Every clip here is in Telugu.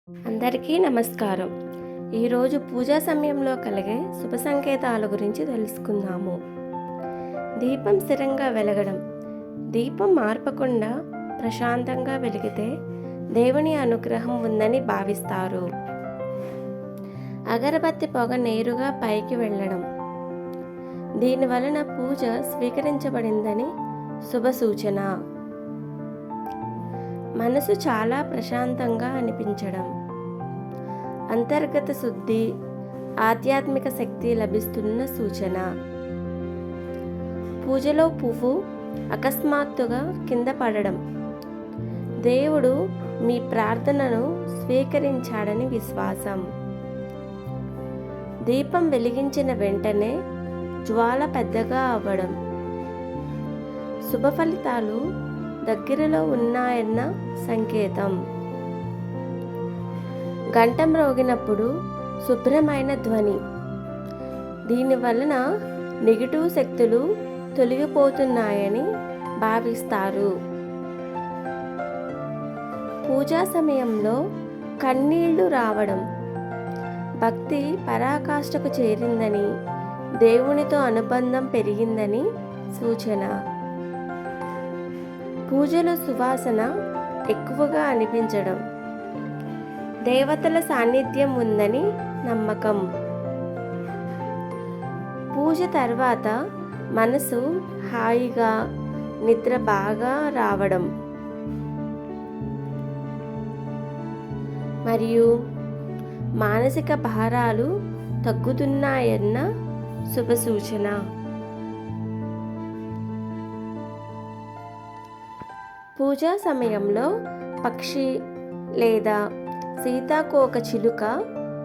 అందరికీ నమస్కారం. ఈరోజు పూజా సమయంలో కలిగే శుభ సంకేతాల గురించి తెలుసుకుందాము. దీపం స్థిరంగా వెలగడం. దీపం మార్పకుండా ప్రశాంతంగా వెలిగితే దేవుని అనుగ్రహం ఉందని భావిస్తారు. అగరబత్తి పొగ నేరుగా పైకి వెళ్ళడం. దీని వలన పూజ స్వీకరించబడిందని శుభ సూచన. మనసు చాలా ప్రశాంతంగా అనిపించడం. అంతర్గత శుద్ధి, ఆధ్యాత్మిక శక్తి లభిస్తున్న సూచన. పూజలో పువ్వు అకస్మాత్తుగా కింద పడడం. దేవుడు మీ ప్రార్థనను స్వీకరించాడని విశ్వాసం. దీపం వెలిగించిన వెంటనే జ్వాల పెద్దగా అవ్వడం. శుభ ఫలితాలు దగ్గరలో ఉన్నాయన్న సంకేతం. గంట మ్రోగినప్పుడు శుభ్రమైన ధ్వని. దీని వలన నెగిటివ్ శక్తులు తొలగిపోతున్నాయని భావిస్తారు. పూజా సమయంలో కన్నీళ్లు రావడం. భక్తి పరాకాష్ఠకు చేరిందని, దేవునితో అనుబంధం పెరిగిందని సూచన. పూజలో సువాసన ఎక్కువగా అనిపించడం. దేవతల సాన్నిధ్యం ఉందని నమ్మకం. పూజ తర్వాత మనసు హాయిగా, నిద్ర బాగా రావడం మరియు మానసిక భారాలు తగ్గుతున్నాయన్న శుభ సూచన. పూజా సమయంలో పక్షి లేదా సీతాకోక చిలుక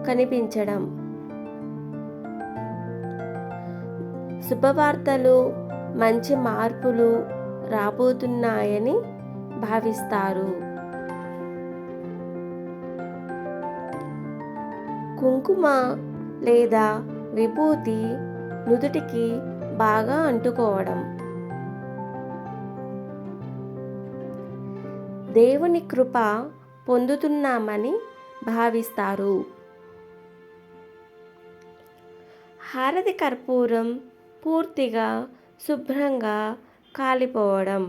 కనిపించడం. శుభవార్తలు, మంచి మార్పులు రాబోతున్నాయని భావిస్తారు. కుంకుమ లేదా విభూతి నుదుటికి బాగా అంటుకోవడం. దేవుని కృప పొందుతున్నామని భావిస్తారు. హారతి కర్పూరం పూర్తిగా శుభ్రంగా కాలిపోవడం.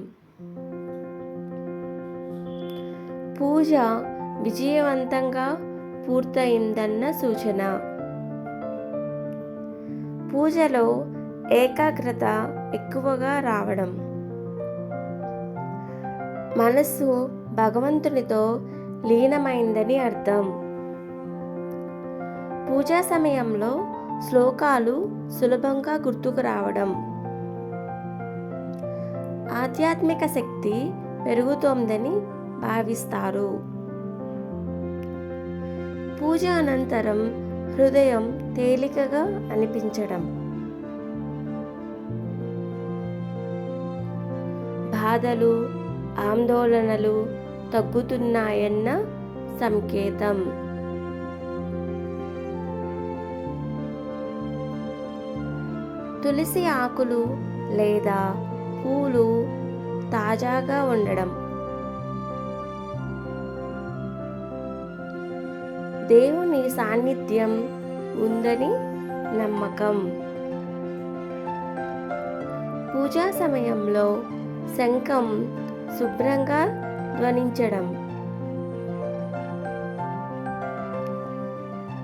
పూజ విజయవంతంగా పూర్తయిందన్న సూచన. పూజలో ఏకాగ్రత ఎక్కువగా రావడం. మనస్సు భగవంతునితో లీనమైందని అర్థం. పూజా సమయంలో శ్లోకాలు సులభంగా గుర్తుకు రావడం. ఆధ్యాత్మిక శక్తి పెరుగుతోందని భావిస్తారు. పూజ అనంతరం హృదయం తేలికగా అనిపించడం. బాధలు, ఆందోళనలు తగ్గుతున్నాయన్న సంకేతం. తులసి ఆకులు లేదా పూలు తాజాగా ఉండడం. దేవుని సాన్నిధ్యం ఉందని నమ్మకం. పూజా సమయంలో శంఖం శుభ్రంగా ధ్వనించడం.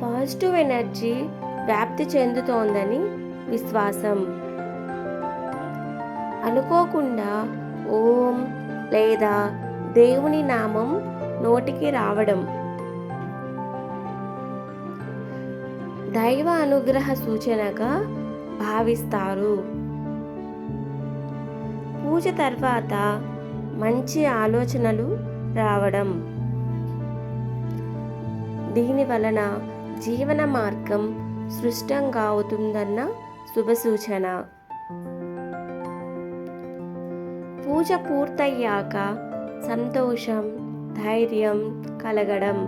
పాజిటివ్ ఎనర్జీ వ్యాప్తి చెందుతోందని విశ్వాసం. అనుకోకుండా ఓం లేదా దేవుని నామం నోటికి రావడం. దైవ అనుగ్రహ సూచనగా భావిస్తారు. పూజ తర్వాత మంచి ఆలోచనలు రావడం. దీని వలన జీవన మార్గం సృష్టంగా అవుతుందన్న శుభ సూచన. పూజ పూర్తయ్యాక సంతోషం, ధైర్యం కలగడం.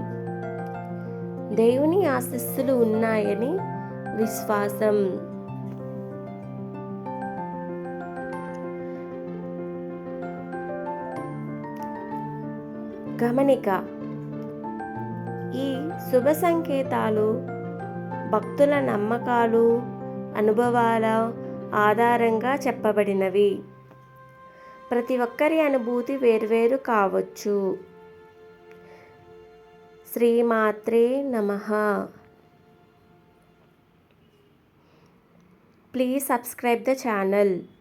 దేవుని ఆశీస్సులు ఉన్నాయని విశ్వాసం. గమనిక: ఈ శుభ సంకేతాలు భక్తుల నమ్మకాలు, అనుభవాల ఆధారంగా చెప్పబడినవి. ప్రతి ఒక్కరి అనుభూతి వేర్వేరు కావచ్చు. శ్రీమాత్రే నమః. Please subscribe the channel.